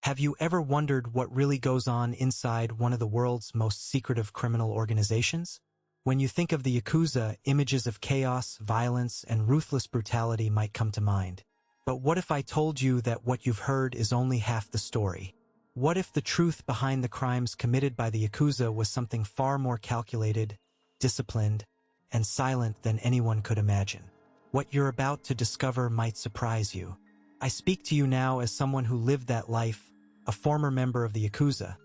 Have you ever wondered what really goes on inside one of the world's most secretive criminal organizations? When you think of the Yakuza, images of chaos, violence, and ruthless brutality might come to mind. But what if I told you that what you've heard is only half the story? What if the truth behind the crimes committed by the Yakuza was something far more calculated, disciplined, and silent than anyone could imagine? What you're about to discover might surprise you. I speak to you now as someone who lived that life, a former member of the Yakuza,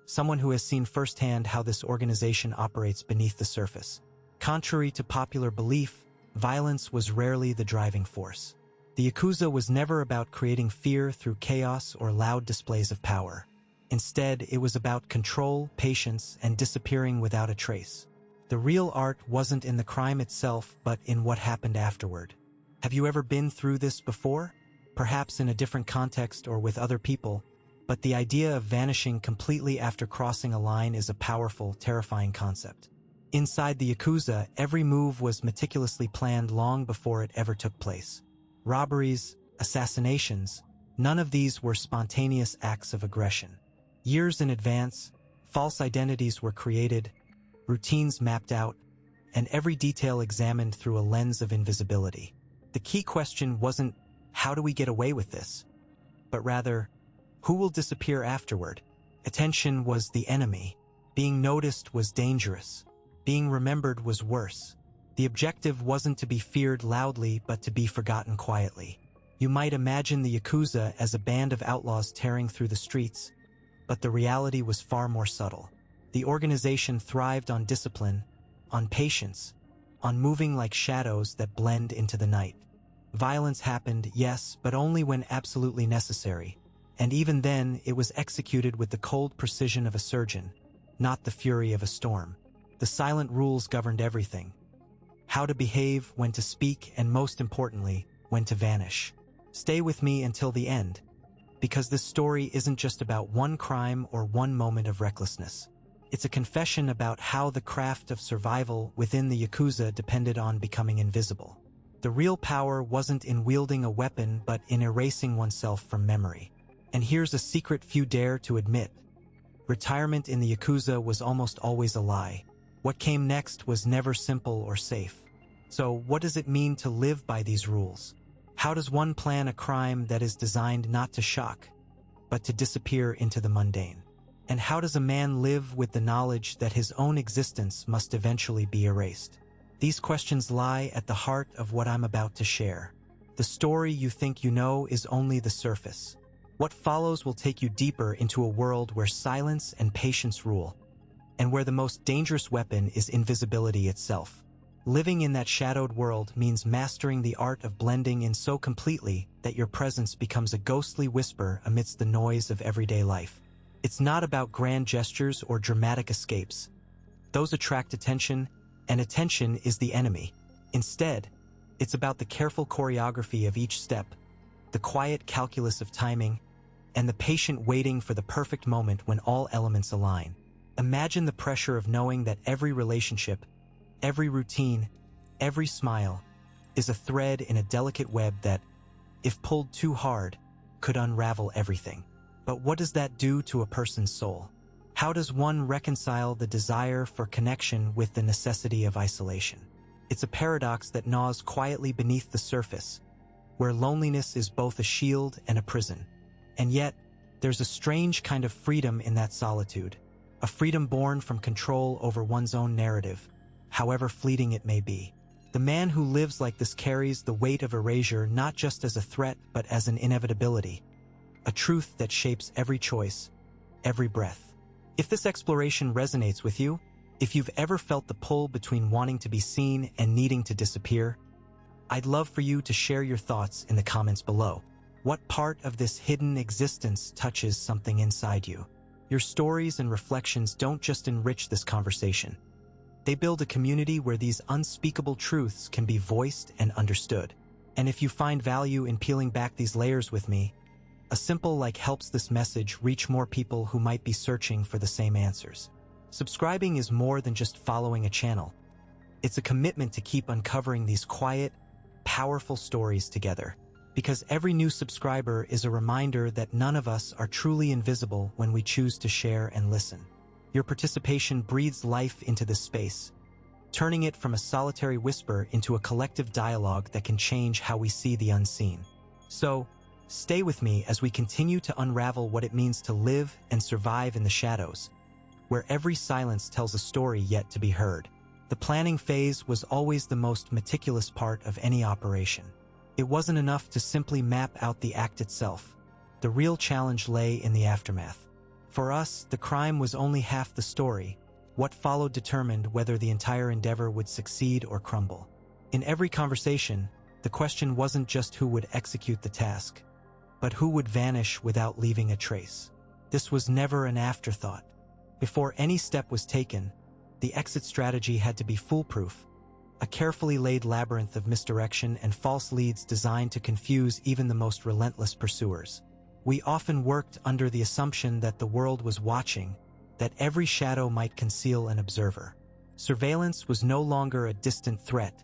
someone who has seen firsthand how this organization operates beneath the surface. Contrary to popular belief, violence was rarely the driving force. The Yakuza was never about creating fear through chaos or loud displays of power. Instead, it was about control, patience, and disappearing without a trace. The real art wasn't in the crime itself, but in what happened afterward. Have you ever been through this before? Perhaps in a different context or with other people, but the idea of vanishing completely after crossing a line is a powerful, terrifying concept. Inside the Yakuza, every move was meticulously planned long before it ever took place. Robberies, assassinations, none of these were spontaneous acts of aggression. Years in advance, false identities were created, routines mapped out, and every detail examined through a lens of invisibility. The key question wasn't, how do we get away with this? But rather, who will disappear afterward? Attention was the enemy. Being noticed was dangerous. Being remembered was worse. The objective wasn't to be feared loudly, but to be forgotten quietly. You might imagine the Yakuza as a band of outlaws tearing through the streets, but the reality was far more subtle. The organization thrived on discipline, on patience, on moving like shadows that blend into the night. Violence happened, yes, but only when absolutely necessary. And even then, it was executed with the cold precision of a surgeon, not the fury of a storm. The silent rules governed everything. How to behave, when to speak, and most importantly, when to vanish. Stay with me until the end, because this story isn't just about one crime or one moment of recklessness. It's a confession about how the craft of survival within the Yakuza depended on becoming invisible. The real power wasn't in wielding a weapon, but in erasing oneself from memory. And here's a secret few dare to admit. Retirement in the Yakuza was almost always a lie. What came next was never simple or safe. So what does it mean to live by these rules? How does one plan a crime that is designed not to shock, but to disappear into the mundane? And how does a man live with the knowledge that his own existence must eventually be erased? These questions lie at the heart of what I'm about to share. The story you think you know is only the surface. What follows will take you deeper into a world where silence and patience rule, and where the most dangerous weapon is invisibility itself. Living in that shadowed world means mastering the art of blending in so completely that your presence becomes a ghostly whisper amidst the noise of everyday life. It's not about grand gestures or dramatic escapes. Those attract attention, and attention is the enemy. Instead, it's about the careful choreography of each step, the quiet calculus of timing, and the patient waiting for the perfect moment when all elements align. Imagine the pressure of knowing that every relationship, every routine, every smile is a thread in a delicate web that, if pulled too hard, could unravel everything. But what does that do to a person's soul? How does one reconcile the desire for connection with the necessity of isolation? It's a paradox that gnaws quietly beneath the surface, where loneliness is both a shield and a prison. And yet, there's a strange kind of freedom in that solitude, a freedom born from control over one's own narrative, however fleeting it may be. The man who lives like this carries the weight of erasure not just as a threat but as an inevitability, a truth that shapes every choice, every breath. If this exploration resonates with you, if you've ever felt the pull between wanting to be seen and needing to disappear, I'd love for you to share your thoughts in the comments below. What part of this hidden existence touches something inside you? Your stories and reflections don't just enrich this conversation. They build a community where these unspeakable truths can be voiced and understood. And if you find value in peeling back these layers with me, a simple like helps this message reach more people who might be searching for the same answers. Subscribing is more than just following a channel. It's a commitment to keep uncovering these quiet, powerful stories together. Because every new subscriber is a reminder that none of us are truly invisible when we choose to share and listen. Your participation breathes life into this space, turning it from a solitary whisper into a collective dialogue that can change how we see the unseen. So, stay with me as we continue to unravel what it means to live and survive in the shadows, where every silence tells a story yet to be heard. The planning phase was always the most meticulous part of any operation. It wasn't enough to simply map out the act itself. The real challenge lay in the aftermath. For us, the crime was only half the story. What followed determined whether the entire endeavor would succeed or crumble. In every conversation, the question wasn't just who would execute the task, but who would vanish without leaving a trace. This was never an afterthought. Before any step was taken, the exit strategy had to be foolproof, a carefully laid labyrinth of misdirection and false leads designed to confuse even the most relentless pursuers. We often worked under the assumption that the world was watching, that every shadow might conceal an observer. Surveillance was no longer a distant threat.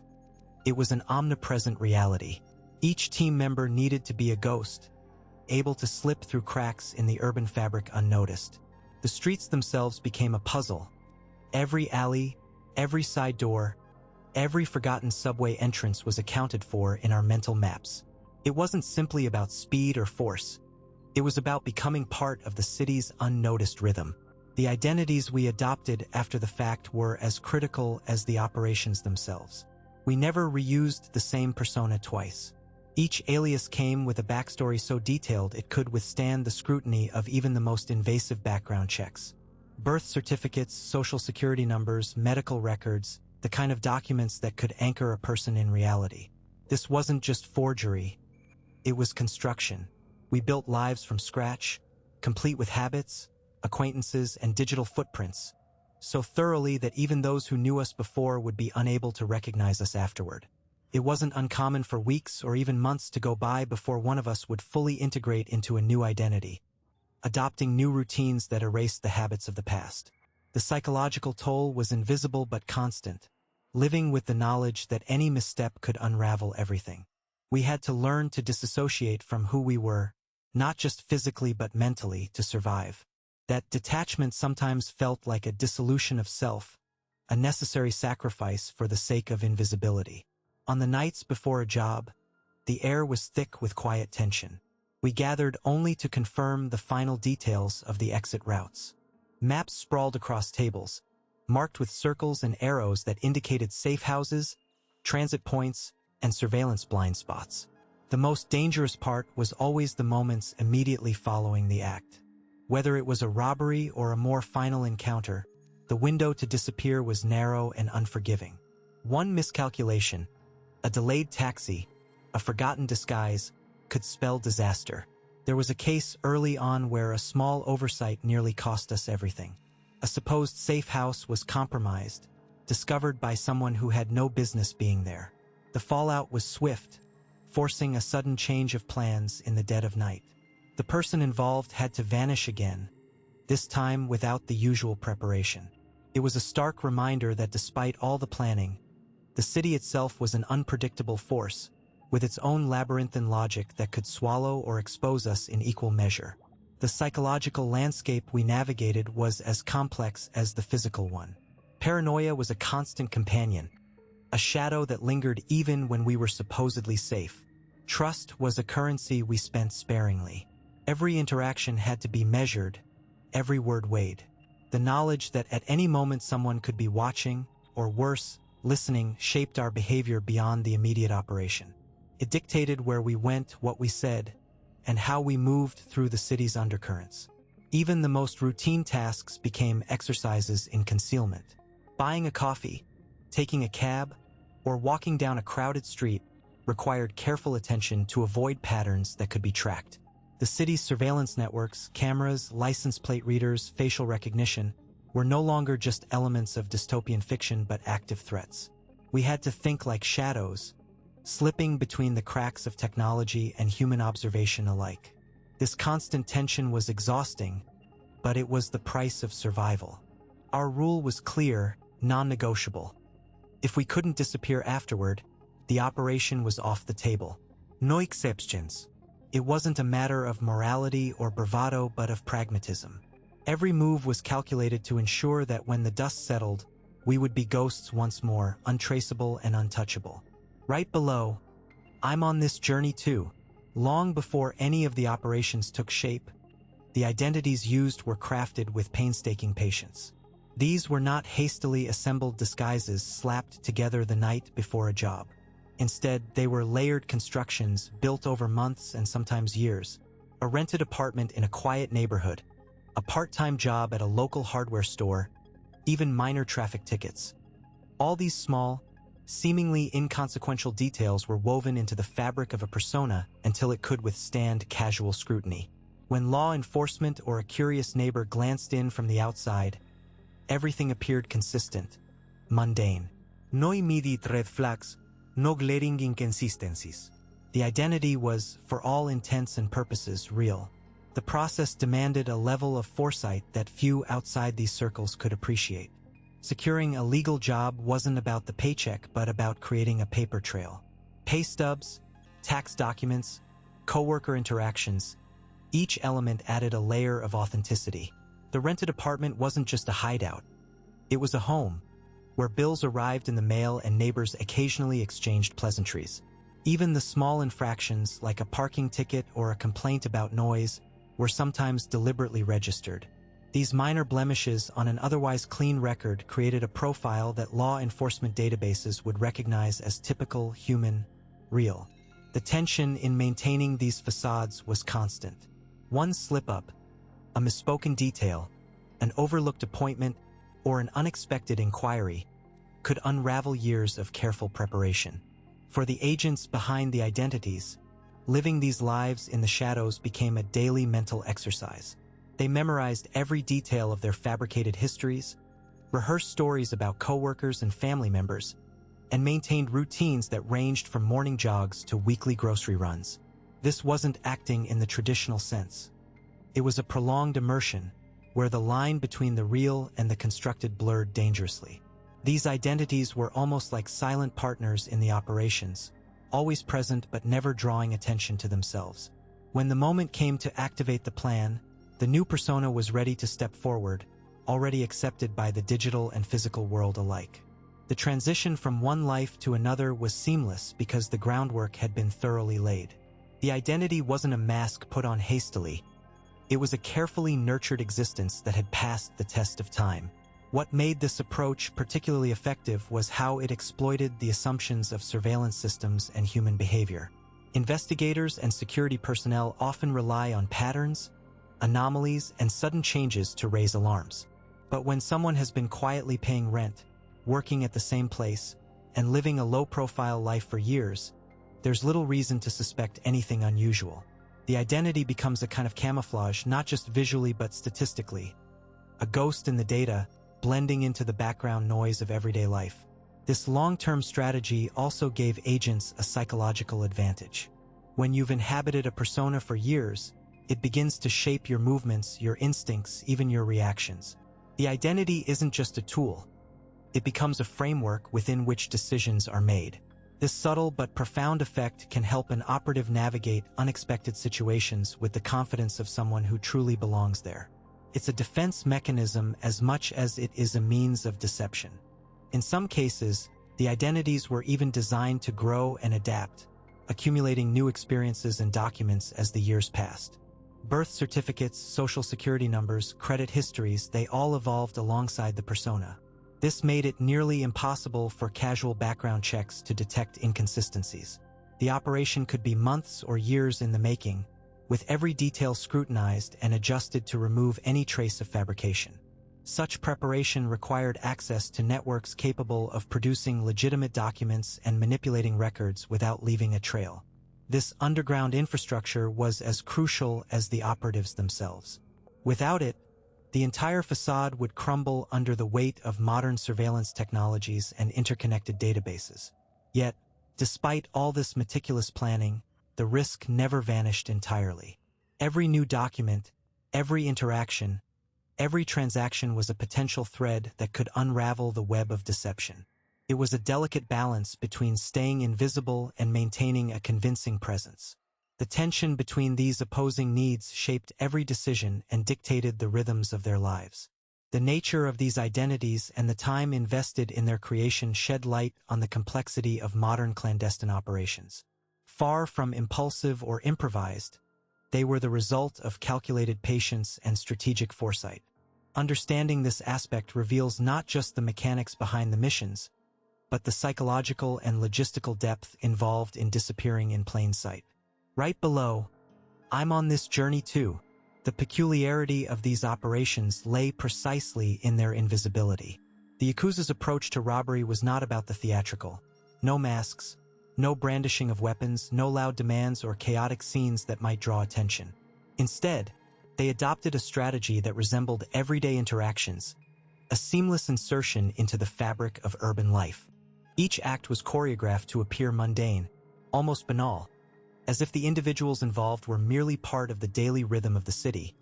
It was an omnipresent reality. Each team member needed to be a ghost, able to slip through cracks in the urban fabric unnoticed. The streets themselves became a puzzle. Every alley, every side door, every forgotten subway entrance was accounted for in our mental maps. It wasn't simply about speed or force. It was about becoming part of the city's unnoticed rhythm. The identities we adopted after the fact were as critical as the operations themselves. We never reused the same persona twice. Each alias came with a backstory so detailed it could withstand the scrutiny of even the most invasive background checks. Birth certificates, social security numbers, medical records, the kind of documents that could anchor a person in reality. This wasn't just forgery, it was construction. We built lives from scratch, complete with habits, acquaintances, and digital footprints, so thoroughly that even those who knew us before would be unable to recognize us afterward. It wasn't uncommon for weeks or even months to go by before one of us would fully integrate into a new identity, adopting new routines that erased the habits of the past. The psychological toll was invisible but constant, living with the knowledge that any misstep could unravel everything. We had to learn to disassociate from who we were, not just physically but mentally, to survive. That detachment sometimes felt like a dissolution of self, a necessary sacrifice for the sake of invisibility. On the nights before a job, the air was thick with quiet tension. We gathered only to confirm the final details of the exit routes. Maps sprawled across tables, marked with circles and arrows that indicated safe houses, transit points, and surveillance blind spots. The most dangerous part was always the moments immediately following the act. Whether it was a robbery or a more final encounter, the window to disappear was narrow and unforgiving. One miscalculation, a delayed taxi, a forgotten disguise, could spell disaster. There was a case early on where a small oversight nearly cost us everything. A supposed safe house was compromised, discovered by someone who had no business being there. The fallout was swift, forcing a sudden change of plans in the dead of night. The person involved had to vanish again, this time without the usual preparation. It was a stark reminder that despite all the planning, the city itself was an unpredictable force, with its own labyrinthine logic that could swallow or expose us in equal measure. The psychological landscape we navigated was as complex as the physical one. Paranoia was a constant companion, a shadow that lingered even when we were supposedly safe. Trust was a currency we spent sparingly. Every interaction had to be measured, every word weighed. The knowledge that at any moment someone could be watching, or worse, listening, shaped our behavior beyond the immediate operation. It dictated where we went, what we said, and how we moved through the city's undercurrents. Even the most routine tasks became exercises in concealment. Buying a coffee, taking a cab, or walking down a crowded street required careful attention to avoid patterns that could be tracked. The city's surveillance networks, cameras, license plate readers, facial recognition, were no longer just elements of dystopian fiction but active threats. We had to think like shadows, slipping between the cracks of technology and human observation alike. This constant tension was exhausting, but it was the price of survival. Our rule was clear, non-negotiable. If we couldn't disappear afterward, the operation was off the table. No exceptions. It wasn't a matter of morality or bravado but of pragmatism. Every move was calculated to ensure that when the dust settled, we would be ghosts once more, untraceable and untouchable. Right below, I'm on this journey too. Long before any of the operations took shape, the identities used were crafted with painstaking patience. These were not hastily assembled disguises slapped together the night before a job. Instead, they were layered constructions built over months and sometimes years. A rented apartment in a quiet neighborhood, a part-time job at a local hardware store, even minor traffic tickets. All these small, seemingly inconsequential details were woven into the fabric of a persona until it could withstand casual scrutiny. When law enforcement or a curious neighbor glanced in from the outside, everything appeared consistent, mundane. No immediate red flags, no glaring inconsistencies. The identity was, for all intents and purposes, real. The process demanded a level of foresight that few outside these circles could appreciate. Securing a legal job wasn't about the paycheck but about creating a paper trail. Pay stubs, tax documents, coworker interactions, each element added a layer of authenticity. The rented apartment wasn't just a hideout. It was a home, where bills arrived in the mail and neighbors occasionally exchanged pleasantries. Even the small infractions, like a parking ticket or a complaint about noise, were sometimes deliberately registered. These minor blemishes on an otherwise clean record created a profile that law enforcement databases would recognize as typical, human, real. The tension in maintaining these facades was constant. One slip-up, a misspoken detail, an overlooked appointment, or an unexpected inquiry could unravel years of careful preparation. For the agents behind the identities, living these lives in the shadows became a daily mental exercise. They memorized every detail of their fabricated histories, rehearsed stories about coworkers and family members, and maintained routines that ranged from morning jogs to weekly grocery runs. This wasn't acting in the traditional sense. It was a prolonged immersion, where the line between the real and the constructed blurred dangerously. These identities were almost like silent partners in the operations, always present but never drawing attention to themselves. When the moment came to activate the plan, the new persona was ready to step forward, already accepted by the digital and physical world alike. The transition from one life to another was seamless because the groundwork had been thoroughly laid. The identity wasn't a mask put on hastily. It was a carefully nurtured existence that had passed the test of time. What made this approach particularly effective was how it exploited the assumptions of surveillance systems and human behavior. Investigators and security personnel often rely on patterns, anomalies, and sudden changes to raise alarms. But when someone has been quietly paying rent, working at the same place, and living a low-profile life for years, there's little reason to suspect anything unusual. The identity becomes a kind of camouflage, not just visually but statistically. A ghost in the data, blending into the background noise of everyday life. This long-term strategy also gave agents a psychological advantage. When you've inhabited a persona for years, it begins to shape your movements, your instincts, even your reactions. The identity isn't just a tool. It becomes a framework within which decisions are made. This subtle but profound effect can help an operative navigate unexpected situations with the confidence of someone who truly belongs there. It's a defense mechanism as much as it is a means of deception. In some cases, the identities were even designed to grow and adapt, accumulating new experiences and documents as the years passed. Birth certificates, social security numbers, credit histories, they all evolved alongside the persona. This made it nearly impossible for casual background checks to detect inconsistencies. The operation could be months or years in the making, with every detail scrutinized and adjusted to remove any trace of fabrication. Such preparation required access to networks capable of producing legitimate documents and manipulating records without leaving a trail. This underground infrastructure was as crucial as the operatives themselves. Without it, the entire facade would crumble under the weight of modern surveillance technologies and interconnected databases. Yet, despite all this meticulous planning, the risk never vanished entirely. Every new document, every interaction, every transaction was a potential thread that could unravel the web of deception. It was a delicate balance between staying invisible and maintaining a convincing presence. The tension between these opposing needs shaped every decision and dictated the rhythms of their lives. The nature of these identities and the time invested in their creation shed light on the complexity of modern clandestine operations. Far from impulsive or improvised, they were the result of calculated patience and strategic foresight. Understanding this aspect reveals not just the mechanics behind the missions, but the psychological and logistical depth involved in disappearing in plain sight. Right below, I'm on this journey too. The peculiarity of these operations lay precisely in their invisibility. The Yakuza's approach to robbery was not about the theatrical. No masks, no brandishing of weapons, no loud demands or chaotic scenes that might draw attention. Instead, they adopted a strategy that resembled everyday interactions, a seamless insertion into the fabric of urban life. Each act was choreographed to appear mundane, almost banal, as if the individuals involved were merely part of the daily rhythm of the city,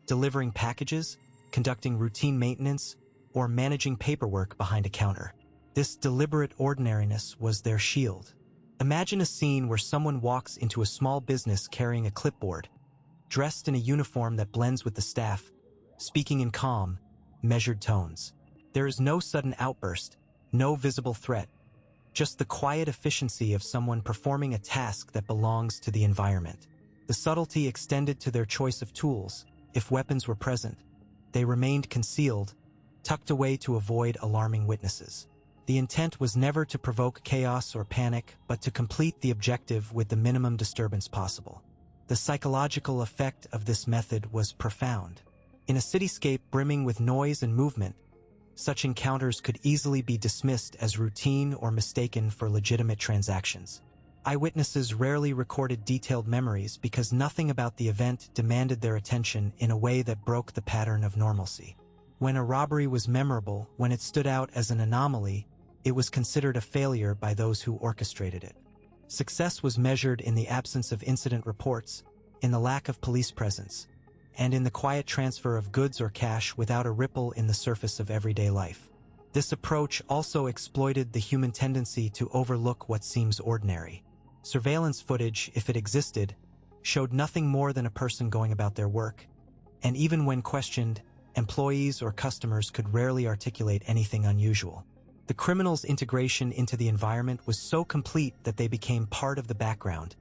delivering packages, conducting routine maintenance, or managing paperwork behind a counter. This deliberate ordinariness was their shield. Imagine a scene where someone walks into a small business carrying a clipboard, dressed in a uniform that blends with the staff, speaking in calm, measured tones. There is no sudden outburst, no visible threat, just the quiet efficiency of someone performing a task that belongs to the environment. The subtlety extended to their choice of tools. If weapons were present, they remained concealed, tucked away to avoid alarming witnesses. The intent was never to provoke chaos or panic, but to complete the objective with the minimum disturbance possible. The psychological effect of this method was profound. In a cityscape brimming with noise and movement, such encounters could easily be dismissed as routine or mistaken for legitimate transactions. Eyewitnesses rarely recorded detailed memories because nothing about the event demanded their attention in a way that broke the pattern of normalcy. When a robbery was memorable, when it stood out as an anomaly, it was considered a failure by those who orchestrated it. Success was measured in the absence of incident reports, in the lack of police presence, and in the quiet transfer of goods or cash without a ripple in the surface of everyday life. This approach also exploited the human tendency to overlook what seems ordinary. Surveillance footage, if it existed, showed nothing more than a person going about their work, and even when questioned, employees or customers could rarely articulate anything unusual. The criminals' integration into the environment was so complete that they became part of the background,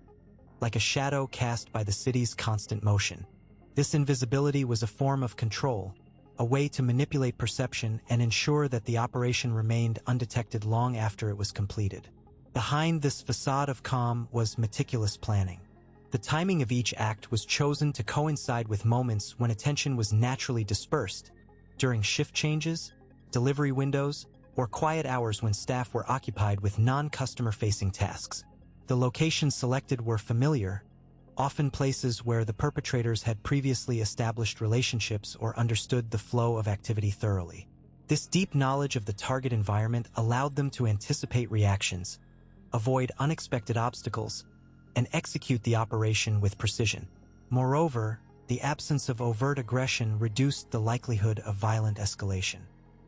like a shadow cast by the city's constant motion. This invisibility was a form of control, a way to manipulate perception and ensure that the operation remained undetected long after it was completed. Behind this facade of calm was meticulous planning. The timing of each act was chosen to coincide with moments when attention was naturally dispersed, during shift changes, delivery windows, or quiet hours when staff were occupied with non-customer-facing tasks. The locations selected were familiar, often places where the perpetrators had previously established relationships or understood the flow of activity thoroughly. This deep knowledge of the target environment allowed them to anticipate reactions, avoid unexpected obstacles, and execute the operation with precision. Moreover, the absence of overt aggression reduced the likelihood of violent escalation.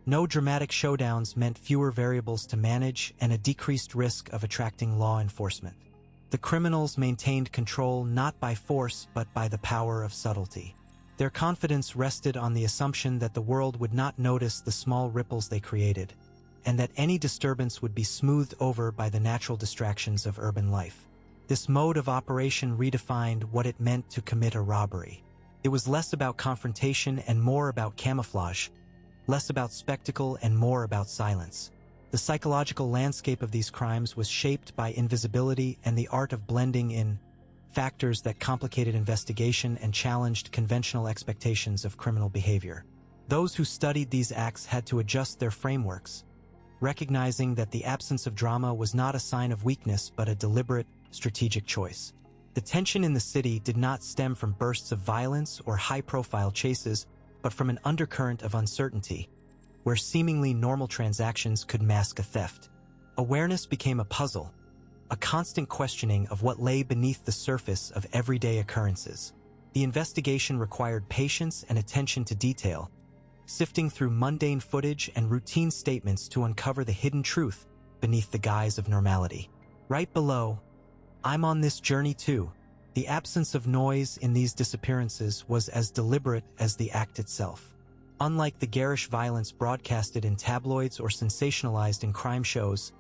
No dramatic showdowns meant fewer variables to manage and a decreased risk of attracting law enforcement. The criminals maintained control not by force but by the power of subtlety. Their confidence rested on the assumption that the world would not notice the small ripples they created, and that any disturbance would be smoothed over by the natural distractions of urban life. This mode of operation redefined what it meant to commit a robbery. It was less about confrontation and more about camouflage, less about spectacle and more about silence. The psychological landscape of these crimes was shaped by invisibility and the art of blending in, factors that complicated investigation and challenged conventional expectations of criminal behavior. Those who studied these acts had to adjust their frameworks, recognizing that the absence of drama was not a sign of weakness but a deliberate, strategic choice. The tension in the city did not stem from bursts of violence or high-profile chases, but from an undercurrent of uncertainty, where seemingly normal transactions could mask a theft. Awareness became a puzzle, a constant questioning of what lay beneath the surface of everyday occurrences. The investigation required patience and attention to detail, sifting through mundane footage and routine statements to uncover the hidden truth beneath the guise of normality. Right below, I'm on this journey too. The absence of noise in these disappearances was as deliberate as the act itself. Unlike the garish violence broadcasted in tabloids or sensationalized in crime shows,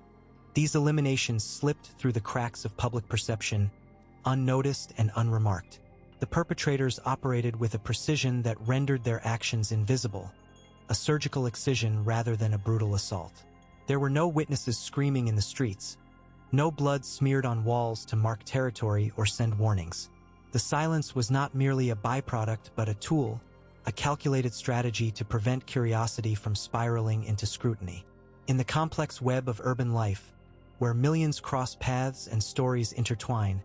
these eliminations slipped through the cracks of public perception, unnoticed and unremarked. The perpetrators operated with a precision that rendered their actions invisible, a surgical excision rather than a brutal assault. There were no witnesses screaming in the streets, no blood smeared on walls to mark territory or send warnings. The silence was not merely a byproduct but a tool, a calculated strategy to prevent curiosity from spiraling into scrutiny. In the complex web of urban life, where millions cross paths and stories intertwine,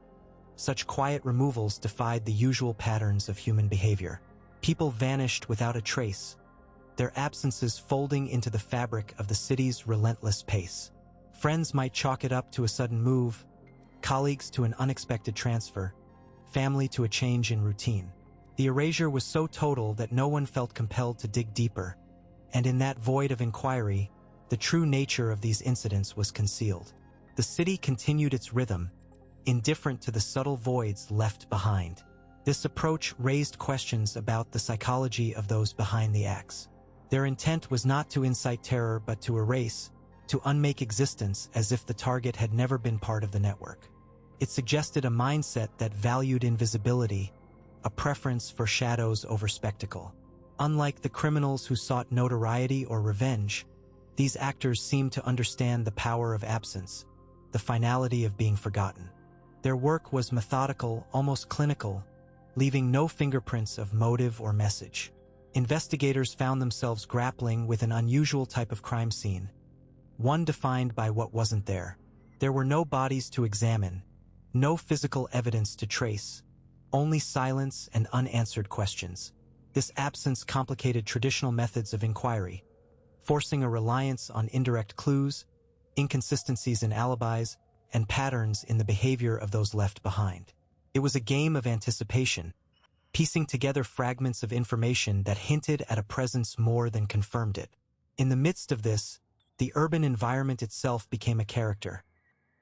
such quiet removals defied the usual patterns of human behavior. People vanished without a trace, their absences folding into the fabric of the city's relentless pace. Friends might chalk it up to a sudden move, colleagues to an unexpected transfer, family to a change in routine. The erasure was so total that no one felt compelled to dig deeper, and in that void of inquiry, the true nature of these incidents was concealed. The city continued its rhythm, indifferent to the subtle voids left behind. This approach raised questions about the psychology of those behind the acts. Their intent was not to incite terror but to erase, to unmake existence as if the target had never been part of the network. It suggested a mindset that valued invisibility, a preference for shadows over spectacle. Unlike the criminals who sought notoriety or revenge, these actors seemed to understand the power of absence, the finality of being forgotten. Their work was methodical, almost clinical, leaving no fingerprints of motive or message. Investigators found themselves grappling with an unusual type of crime scene, one defined by what wasn't there. There were no bodies to examine, no physical evidence to trace, only silence and unanswered questions. This absence complicated traditional methods of inquiry, forcing a reliance on indirect clues, inconsistencies in alibis, and patterns in the behavior of those left behind. It was a game of anticipation, piecing together fragments of information that hinted at a presence more than confirmed it. In the midst of this, the urban environment itself became a character,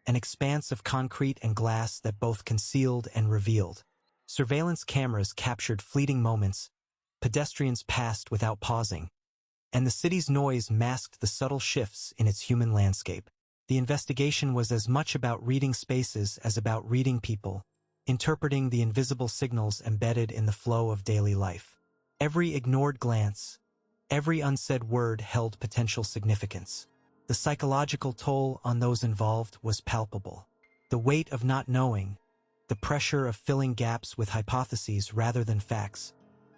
an expanse of concrete and glass that both concealed and revealed. Surveillance cameras captured fleeting moments, pedestrians passed without pausing, and the city's noise masked the subtle shifts in its human landscape. The investigation was as much about reading spaces as about reading people, interpreting the invisible signals embedded in the flow of daily life. Every ignored glance, every unsaid word held potential significance. The psychological toll on those involved was palpable. The weight of not knowing, the pressure of filling gaps with hypotheses rather than facts,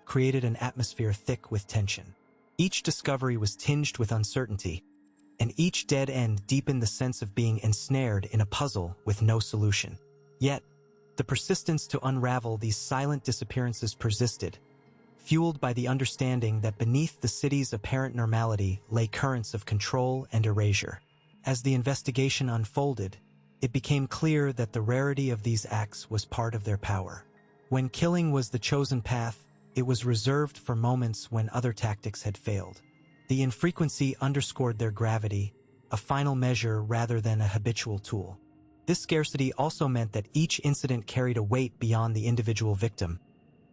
created an atmosphere thick with tension. Each discovery was tinged with uncertainty, and each dead end deepened the sense of being ensnared in a puzzle with no solution. Yet, the persistence to unravel these silent disappearances persisted, fueled by the understanding that beneath the city's apparent normality lay currents of control and erasure. As the investigation unfolded, it became clear that the rarity of these acts was part of their power. When killing was the chosen path, it was reserved for moments when other tactics had failed. The infrequency underscored their gravity, a final measure rather than a habitual tool. This scarcity also meant that each incident carried a weight beyond the individual victim,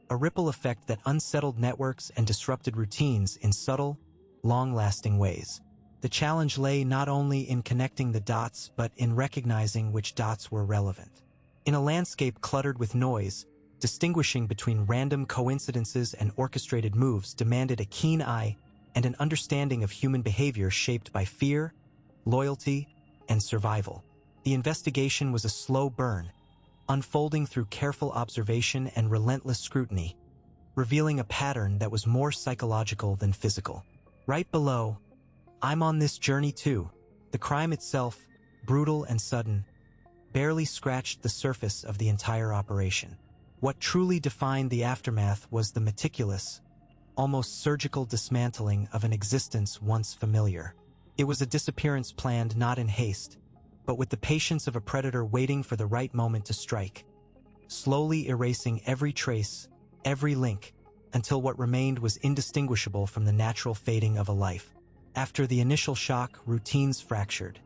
a ripple effect that unsettled networks and disrupted routines in subtle, long-lasting ways. The challenge lay not only in connecting the dots but in recognizing which dots were relevant. In a landscape cluttered with noise, distinguishing between random coincidences and orchestrated moves demanded a keen eye and an understanding of human behavior shaped by fear, loyalty, and survival. The investigation was a slow burn, unfolding through careful observation and relentless scrutiny, revealing a pattern that was more psychological than physical. Right below, I'm on this journey too. The crime itself, brutal and sudden, barely scratched the surface of the entire operation. What truly defined the aftermath was the meticulous, almost surgical dismantling of an existence once familiar. It was a disappearance planned not in haste, but with the patience of a predator waiting for the right moment to strike, slowly erasing every trace, every link, until what remained was indistinguishable from the natural fading of a life. After the initial shock, routines fractured.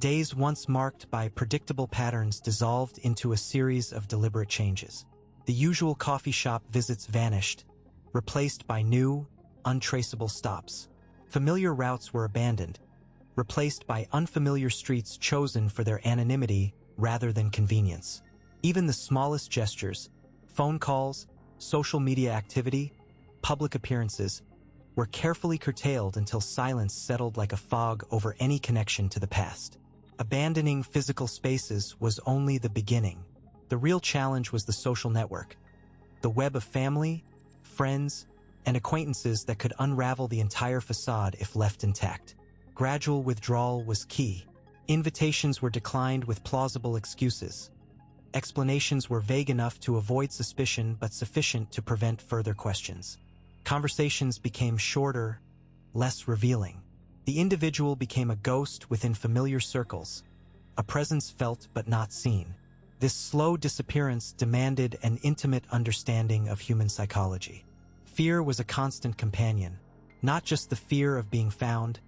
Days once marked by predictable patterns dissolved into a series of deliberate changes. The usual coffee shop visits vanished, replaced by new, untraceable stops. Familiar routes were abandoned, replaced by unfamiliar streets chosen for their anonymity rather than convenience. Even the smallest gestures, phone calls, social media activity, public appearances, were carefully curtailed until silence settled like a fog over any connection to the past. Abandoning physical spaces was only the beginning. The real challenge was the social network, the web of family, friends, and acquaintances that could unravel the entire facade if left intact. Gradual withdrawal was key. Invitations were declined with plausible excuses. Explanations were vague enough to avoid suspicion but sufficient to prevent further questions. Conversations became shorter, less revealing. The individual became a ghost within familiar circles, a presence felt but not seen. This slow disappearance demanded an intimate understanding of human psychology. Fear was a constant companion, not just the fear of being found,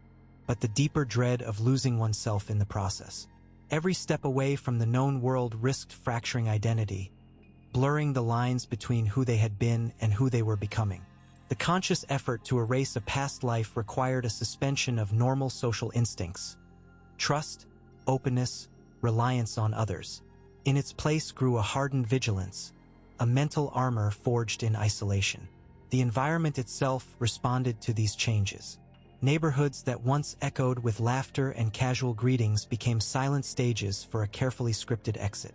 but the deeper dread of losing oneself in the process. Every step away from the known world risked fracturing identity, blurring the lines between who they had been and who they were becoming. The conscious effort to erase a past life required a suspension of normal social instincts: trust, openness, reliance on others. In its place grew a hardened vigilance, a mental armor forged in isolation. The environment itself responded to these changes. Neighborhoods that once echoed with laughter and casual greetings became silent stages for a carefully scripted exit.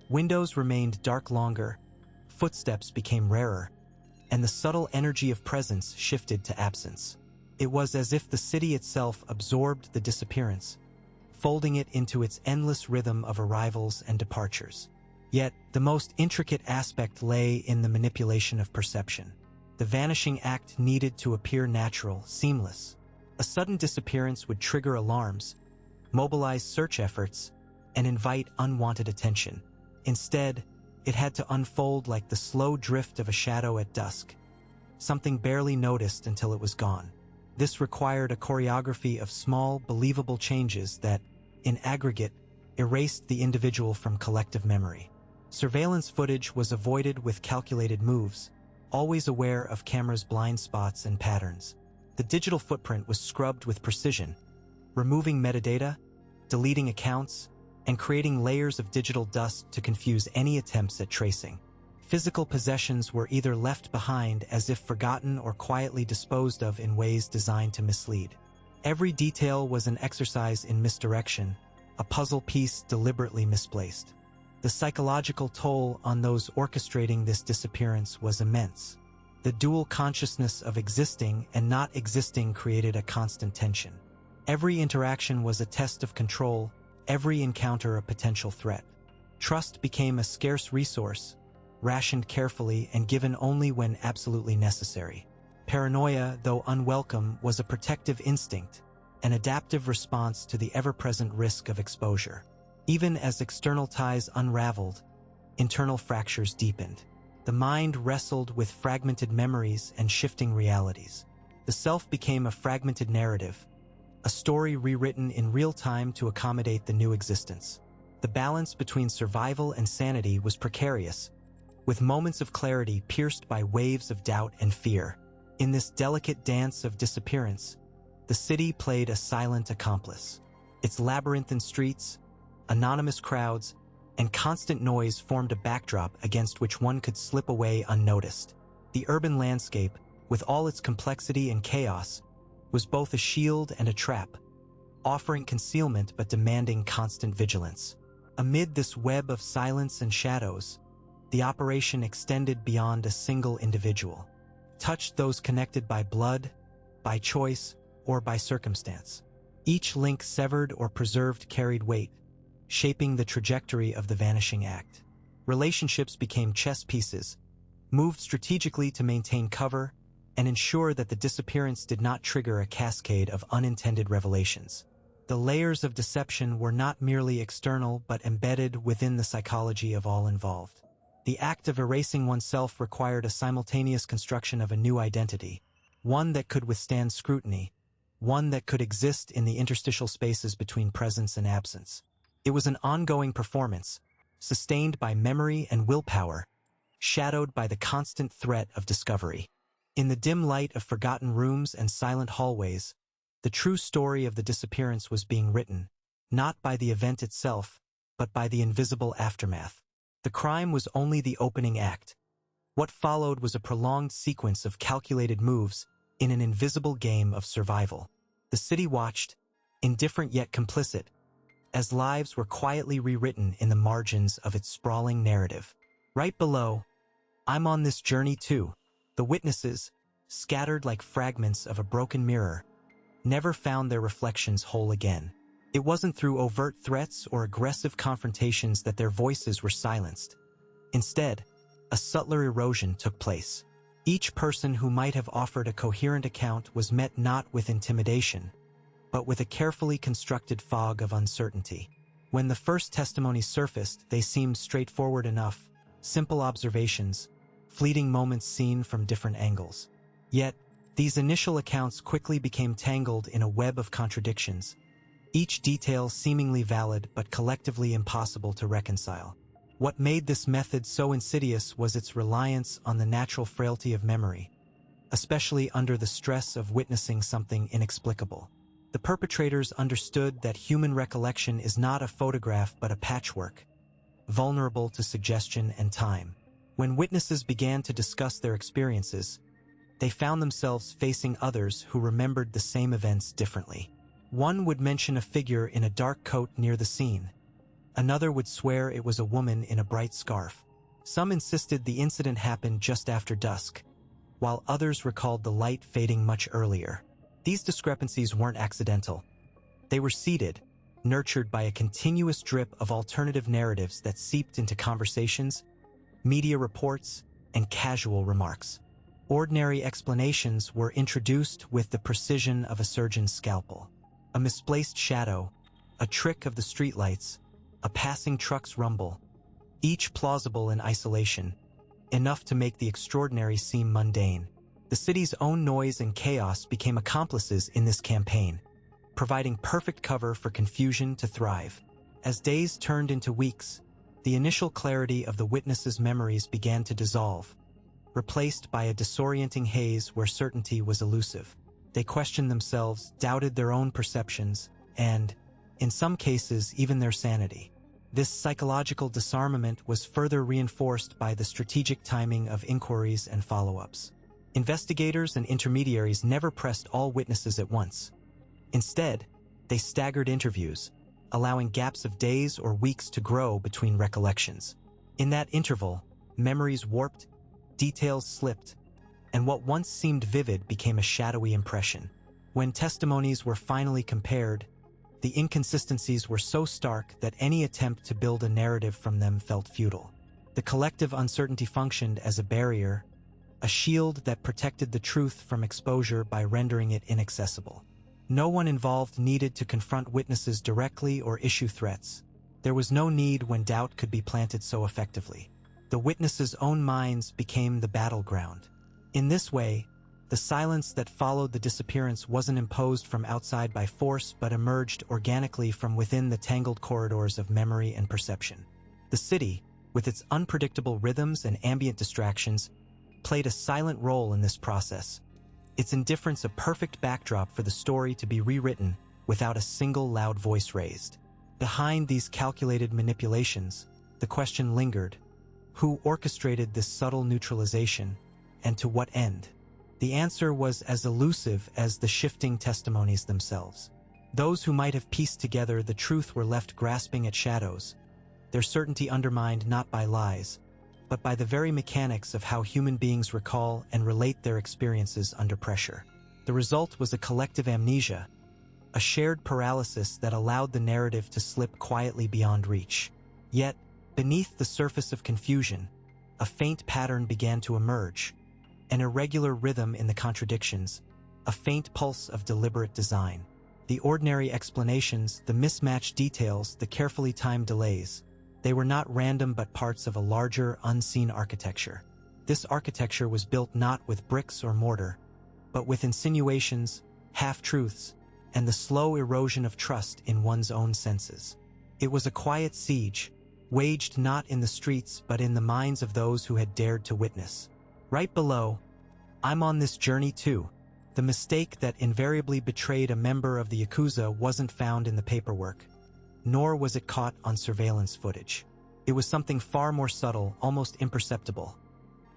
Windows remained dark longer, footsteps became rarer, and the subtle energy of presence shifted to absence. It was as if the city itself absorbed the disappearance, folding it into its endless rhythm of arrivals and departures. Yet, the most intricate aspect lay in the manipulation of perception. The vanishing act needed to appear natural, seamless. A sudden disappearance would trigger alarms, mobilize search efforts, and invite unwanted attention. Instead, it had to unfold like the slow drift of a shadow at dusk, something barely noticed until it was gone. This required a choreography of small, believable changes that, in aggregate, erased the individual from collective memory. Surveillance footage was avoided with calculated moves, always aware of cameras' blind spots and patterns. The digital footprint was scrubbed with precision, removing metadata, deleting accounts, and creating layers of digital dust to confuse any attempts at tracing. Physical possessions were either left behind as if forgotten or quietly disposed of in ways designed to mislead. Every detail was an exercise in misdirection, a puzzle piece deliberately misplaced. The psychological toll on those orchestrating this disappearance was immense. The dual consciousness of existing and not existing created a constant tension. Every interaction was a test of control, every encounter a potential threat. Trust became a scarce resource, rationed carefully and given only when absolutely necessary. Paranoia, though unwelcome, was a protective instinct, an adaptive response to the ever-present risk of exposure. Even as external ties unraveled, internal fractures deepened. The mind wrestled with fragmented memories and shifting realities. The self became a fragmented narrative, a story rewritten in real time to accommodate the new existence. The balance between survival and sanity was precarious, with moments of clarity pierced by waves of doubt and fear. In this delicate dance of disappearance, the city played a silent accomplice. Its labyrinthine streets, anonymous crowds, and constant noise formed a backdrop against which one could slip away unnoticed. The urban landscape, with all its complexity and chaos, was both a shield and a trap, offering concealment but demanding constant vigilance. Amid this web of silence and shadows, the operation extended beyond a single individual, touched those connected by blood, by choice, or by circumstance. Each link severed or preserved carried weight, shaping the trajectory of the vanishing act. Relationships became chess pieces, moved strategically to maintain cover and ensure that the disappearance did not trigger a cascade of unintended revelations. The layers of deception were not merely external but embedded within the psychology of all involved. The act of erasing oneself required a simultaneous construction of a new identity, one that could withstand scrutiny, one that could exist in the interstitial spaces between presence and absence. It was an ongoing performance, sustained by memory and willpower, shadowed by the constant threat of discovery. In the dim light of forgotten rooms and silent hallways, the true story of the disappearance was being written, not by the event itself, but by the invisible aftermath. The crime was only the opening act. What followed was a prolonged sequence of calculated moves in an invisible game of survival. The city watched, indifferent yet complicit, as lives were quietly rewritten in the margins of its sprawling narrative. Right below, "I'm on this journey too." The witnesses, scattered like fragments of a broken mirror, never found their reflections whole again. It wasn't through overt threats or aggressive confrontations that their voices were silenced. Instead, a subtler erosion took place. Each person who might have offered a coherent account was met not with intimidation, but with a carefully constructed fog of uncertainty. When the first testimonies surfaced, they seemed straightforward enough, simple observations, fleeting moments seen from different angles. Yet, these initial accounts quickly became tangled in a web of contradictions, each detail seemingly valid but collectively impossible to reconcile. What made this method so insidious was its reliance on the natural frailty of memory, especially under the stress of witnessing something inexplicable. The perpetrators understood that human recollection is not a photograph but a patchwork, vulnerable to suggestion and time. When witnesses began to discuss their experiences, they found themselves facing others who remembered the same events differently. One would mention a figure in a dark coat near the scene. Another would swear it was a woman in a bright scarf. Some insisted the incident happened just after dusk, while others recalled the light fading much earlier. These discrepancies weren't accidental. They were seeded, nurtured by a continuous drip of alternative narratives that seeped into conversations, media reports, and casual remarks. Ordinary explanations were introduced with the precision of a surgeon's scalpel. A misplaced shadow, a trick of the streetlights, a passing truck's rumble, each plausible in isolation, enough to make the extraordinary seem mundane. The city's own noise and chaos became accomplices in this campaign, providing perfect cover for confusion to thrive. As days turned into weeks, the initial clarity of the witnesses' memories began to dissolve, replaced by a disorienting haze where certainty was elusive. They questioned themselves, doubted their own perceptions, and, in some cases, even their sanity. This psychological disarmament was further reinforced by the strategic timing of inquiries and follow-ups. Investigators and intermediaries never pressed all witnesses at once. Instead, they staggered interviews, allowing gaps of days or weeks to grow between recollections. In that interval, memories warped, details slipped, and what once seemed vivid became a shadowy impression. When testimonies were finally compared, the inconsistencies were so stark that any attempt to build a narrative from them felt futile. The collective uncertainty functioned as a barrier, a shield that protected the truth from exposure by rendering it inaccessible. No one involved needed to confront witnesses directly or issue threats. There was no need when doubt could be planted so effectively. The witnesses' own minds became the battleground. In this way, the silence that followed the disappearance wasn't imposed from outside by force but emerged organically from within the tangled corridors of memory and perception. The city, with its unpredictable rhythms and ambient distractions, played a silent role in this process, its indifference a perfect backdrop for the story to be rewritten without a single loud voice raised. Behind these calculated manipulations, the question lingered: who orchestrated this subtle neutralization, and to what end? The answer was as elusive as the shifting testimonies themselves. Those who might have pieced together the truth were left grasping at shadows, their certainty undermined not by lies, but by the very mechanics of how human beings recall and relate their experiences under pressure. The result was a collective amnesia, a shared paralysis that allowed the narrative to slip quietly beyond reach. Yet, beneath the surface of confusion, a faint pattern began to emerge, an irregular rhythm in the contradictions, a faint pulse of deliberate design. The ordinary explanations, the mismatched details, the carefully timed delays, they were not random but parts of a larger, unseen architecture. This architecture was built not with bricks or mortar, but with insinuations, half-truths, and the slow erosion of trust in one's own senses. It was a quiet siege, waged not in the streets but in the minds of those who had dared to witness. Right below, I'm on this journey too. The mistake that invariably betrayed a member of the Yakuza wasn't found in the paperwork, nor was it caught on surveillance footage. It was something far more subtle, almost imperceptible.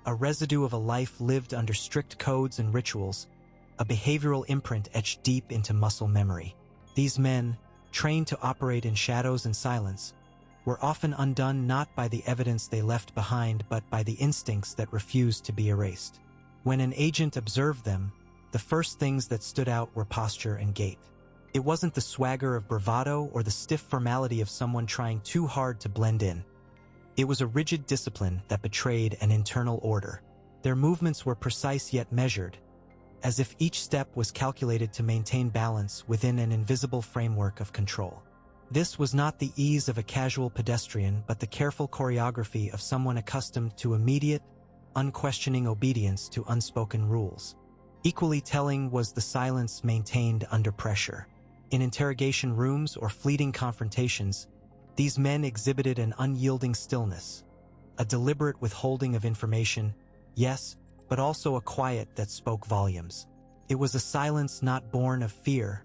A residue of a life lived under strict codes and rituals, a behavioral imprint etched deep into muscle memory. These men, trained to operate in shadows and silence, were often undone not by the evidence they left behind but by the instincts that refused to be erased. When an agent observed them, the first things that stood out were posture and gait. It wasn't the swagger of bravado or the stiff formality of someone trying too hard to blend in. It was a rigid discipline that betrayed an internal order. Their movements were precise yet measured, as if each step was calculated to maintain balance within an invisible framework of control. This was not the ease of a casual pedestrian but the careful choreography of someone accustomed to immediate, unquestioning obedience to unspoken rules. Equally telling was the silence maintained under pressure. In interrogation rooms or fleeting confrontations, these men exhibited an unyielding stillness, a deliberate withholding of information, yes, but also a quiet that spoke volumes. It was a silence not born of fear,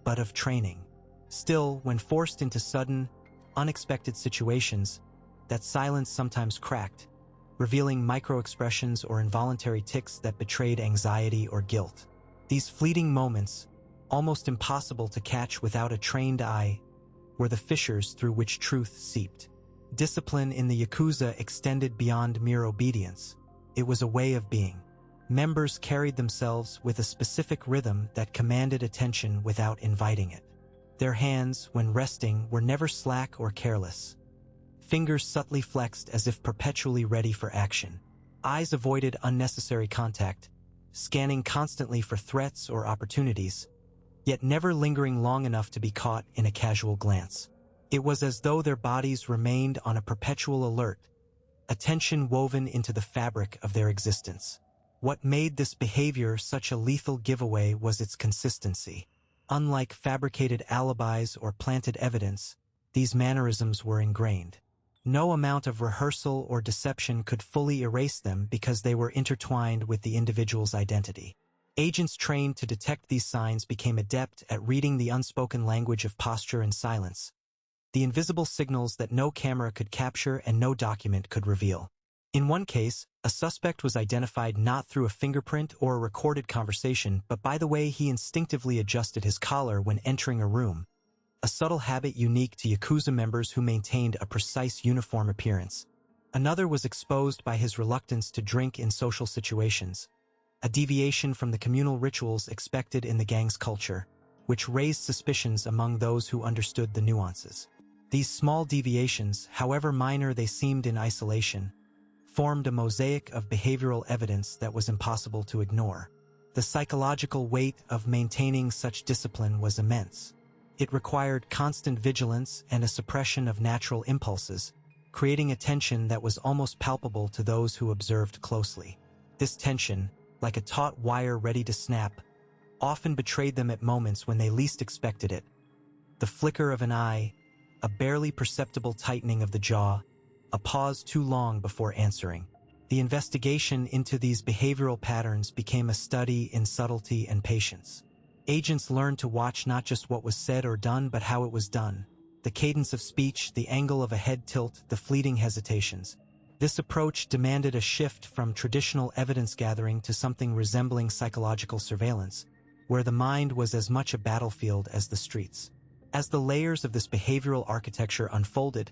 but of training. Still, when forced into sudden, unexpected situations, that silence sometimes cracked, revealing micro-expressions or involuntary tics that betrayed anxiety or guilt. These fleeting moments, almost impossible to catch without a trained eye, were the fissures through which truth seeped. Discipline in the Yakuza extended beyond mere obedience. It was a way of being. Members carried themselves with a specific rhythm that commanded attention without inviting it. Their hands, when resting, were never slack or careless. Fingers subtly flexed as if perpetually ready for action. Eyes avoided unnecessary contact, scanning constantly for threats or opportunities, yet never lingering long enough to be caught in a casual glance. It was as though their bodies remained on a perpetual alert, attention woven into the fabric of their existence. What made this behavior such a lethal giveaway was its consistency. Unlike fabricated alibis or planted evidence, these mannerisms were ingrained. No amount of rehearsal or deception could fully erase them because they were intertwined with the individual's identity. Agents trained to detect these signs became adept at reading the unspoken language of posture and silence, the invisible signals that no camera could capture and no document could reveal. In one case, a suspect was identified not through a fingerprint or a recorded conversation but by the way he instinctively adjusted his collar when entering a room, a subtle habit unique to Yakuza members who maintained a precise uniform appearance. Another was exposed by his reluctance to drink in social situations, a deviation from the communal rituals expected in the gang's culture, which raised suspicions among those who understood the nuances. These small deviations, however minor they seemed in isolation, formed a mosaic of behavioral evidence that was impossible to ignore. The psychological weight of maintaining such discipline was immense. It required constant vigilance and a suppression of natural impulses, creating a tension that was almost palpable to those who observed closely. This tension, like a taut wire ready to snap, often betrayed them at moments when they least expected it. The flicker of an eye, a barely perceptible tightening of the jaw, a pause too long before answering. The investigation into these behavioral patterns became a study in subtlety and patience. Agents learned to watch not just what was said or done but how it was done. The cadence of speech, the angle of a head tilt, the fleeting hesitations. This approach demanded a shift from traditional evidence gathering to something resembling psychological surveillance, where the mind was as much a battlefield as the streets. As the layers of this behavioral architecture unfolded,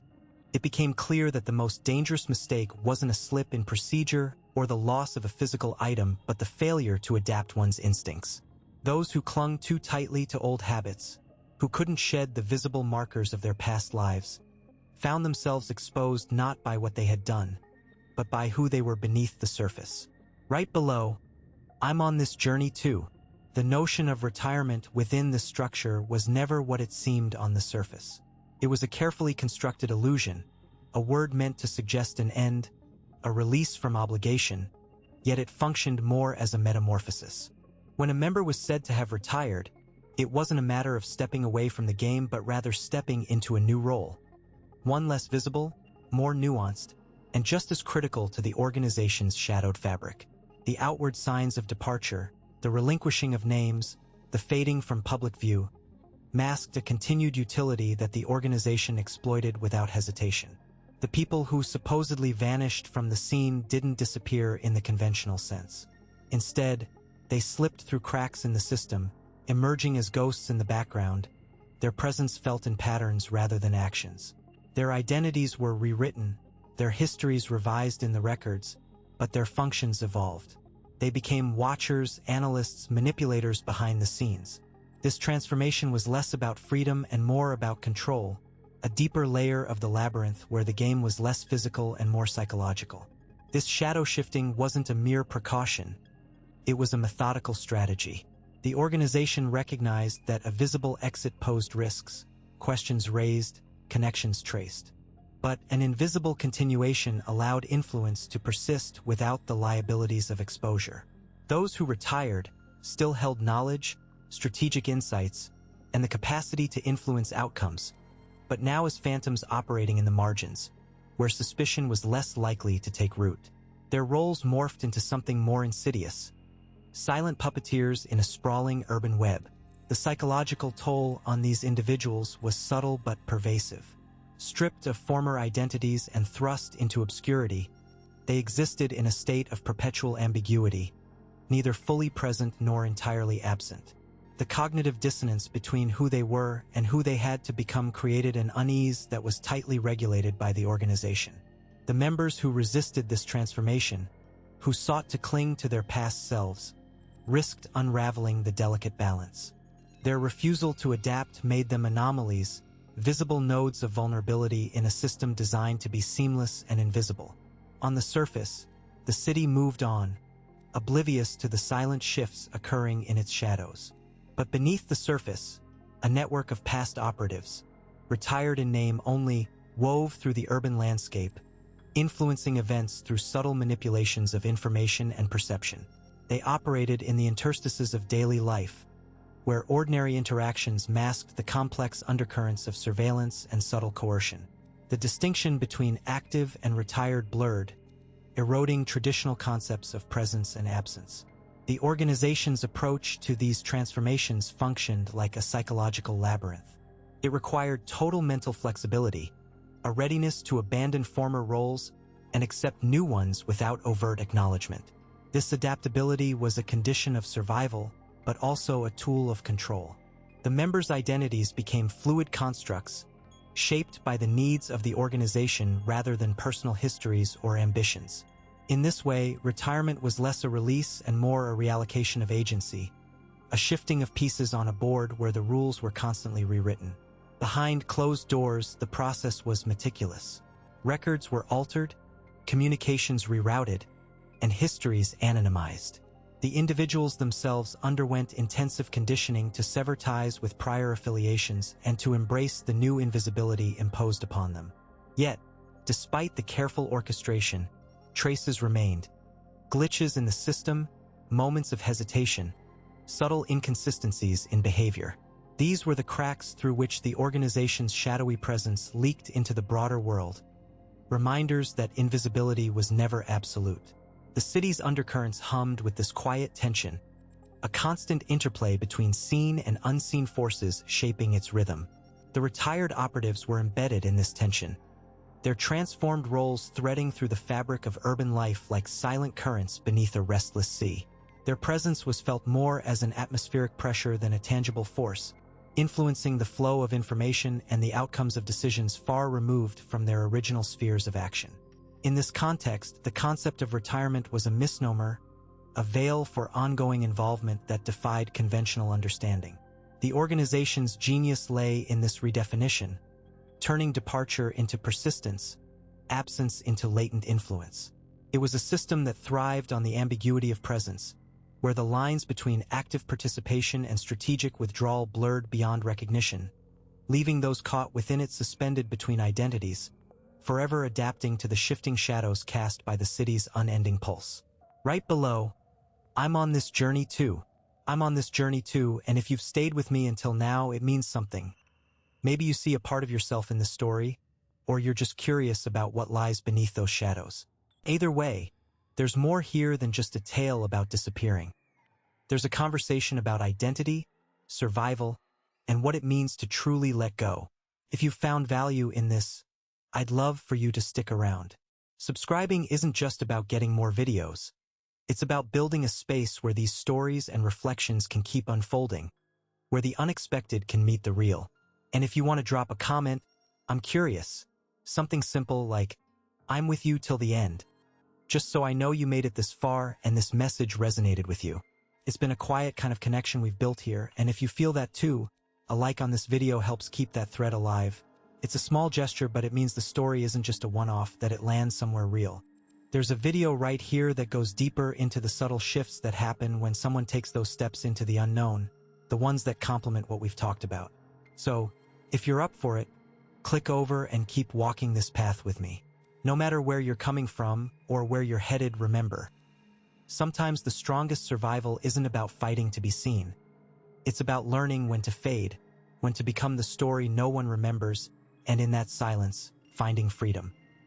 it became clear that the most dangerous mistake wasn't a slip in procedure or the loss of a physical item but the failure to adapt one's instincts. Those who clung too tightly to old habits, who couldn't shed the visible markers of their past lives, found themselves exposed not by what they had done, but by who they were beneath the surface. Right below, I'm on this journey too. The notion of retirement within this structure was never what it seemed on the surface. It was a carefully constructed illusion, a word meant to suggest an end, a release from obligation, yet it functioned more as a metamorphosis. When a member was said to have retired, it wasn't a matter of stepping away from the game but rather stepping into a new role. One less visible, more nuanced, and just as critical to the organization's shadowed fabric. The outward signs of departure, the relinquishing of names, the fading from public view, masked a continued utility that the organization exploited without hesitation. The people who supposedly vanished from the scene didn't disappear in the conventional sense. Instead, they slipped through cracks in the system, emerging as ghosts in the background, their presence felt in patterns rather than actions. Their identities were rewritten, their histories revised in the records, but their functions evolved. They became watchers, analysts, manipulators behind the scenes. This transformation was less about freedom and more about control, a deeper layer of the labyrinth where the game was less physical and more psychological. This shadow shifting wasn't a mere precaution. It was a methodical strategy. The organization recognized that a visible exit posed risks, questions raised, connections traced. But an invisible continuation allowed influence to persist without the liabilities of exposure. Those who retired still held knowledge, strategic insights, and the capacity to influence outcomes, but now as phantoms operating in the margins, where suspicion was less likely to take root. Their roles morphed into something more insidious. Silent puppeteers in a sprawling urban web. The psychological toll on these individuals was subtle but pervasive. Stripped of former identities and thrust into obscurity, they existed in a state of perpetual ambiguity, neither fully present nor entirely absent. The cognitive dissonance between who they were and who they had to become created an unease that was tightly regulated by the organization. The members who resisted this transformation, who sought to cling to their past selves, risked unraveling the delicate balance. Their refusal to adapt made them anomalies, visible nodes of vulnerability in a system designed to be seamless and invisible. On the surface, the city moved on, oblivious to the silent shifts occurring in its shadows. But beneath the surface, a network of past operatives, retired in name only, wove through the urban landscape, influencing events through subtle manipulations of information and perception. They operated in the interstices of daily life, where ordinary interactions masked the complex undercurrents of surveillance and subtle coercion. The distinction between active and retired blurred, eroding traditional concepts of presence and absence. The organization's approach to these transformations functioned like a psychological labyrinth. It required total mental flexibility, a readiness to abandon former roles and accept new ones without overt acknowledgement. This adaptability was a condition of survival, but also a tool of control. The members' identities became fluid constructs, shaped by the needs of the organization rather than personal histories or ambitions. In this way, retirement was less a release and more a reallocation of agency, a shifting of pieces on a board where the rules were constantly rewritten. Behind closed doors, the process was meticulous. Records were altered, communications rerouted, and histories anonymized. The individuals themselves underwent intensive conditioning to sever ties with prior affiliations and to embrace the new invisibility imposed upon them. Yet, despite the careful orchestration, traces remained. Glitches in the system, moments of hesitation, subtle inconsistencies in behavior. These were the cracks through which the organization's shadowy presence leaked into the broader world, reminders that invisibility was never absolute. The city's undercurrents hummed with this quiet tension, a constant interplay between seen and unseen forces shaping its rhythm. The retired operatives were embedded in this tension, their transformed roles threading through the fabric of urban life like silent currents beneath a restless sea. Their presence was felt more as an atmospheric pressure than a tangible force, influencing the flow of information and the outcomes of decisions far removed from their original spheres of action. In this context, the concept of retirement was a misnomer, a veil for ongoing involvement that defied conventional understanding. The organization's genius lay in this redefinition, turning departure into persistence, absence into latent influence. It was a system that thrived on the ambiguity of presence, where the lines between active participation and strategic withdrawal blurred beyond recognition, leaving those caught within it suspended between identities, forever adapting to the shifting shadows cast by the city's unending pulse. Right below, "I'm on this journey too," I'm on this journey too, and if you've stayed with me until now, it means something. Maybe you see a part of yourself in this story, or you're just curious about what lies beneath those shadows. Either way, there's more here than just a tale about disappearing. There's a conversation about identity, survival, and what it means to truly let go. If you've found value in this, I'd love for you to stick around. Subscribing isn't just about getting more videos. It's about building a space where these stories and reflections can keep unfolding, where the unexpected can meet the real. And if you want to drop a comment, I'm curious. Something simple like, I'm with you till the end. Just so I know you made it this far and this message resonated with you. It's been a quiet kind of connection we've built here, and if you feel that too, a like on this video helps keep that thread alive. It's a small gesture, but it means the story isn't just a one-off, that it lands somewhere real. There's a video right here that goes deeper into the subtle shifts that happen when someone takes those steps into the unknown, the ones that complement what we've talked about. So, if you're up for it, click over and keep walking this path with me. No matter where you're coming from or where you're headed, remember, sometimes the strongest survival isn't about fighting to be seen. It's about learning when to fade, when to become the story no one remembers, and in that silence, finding freedom.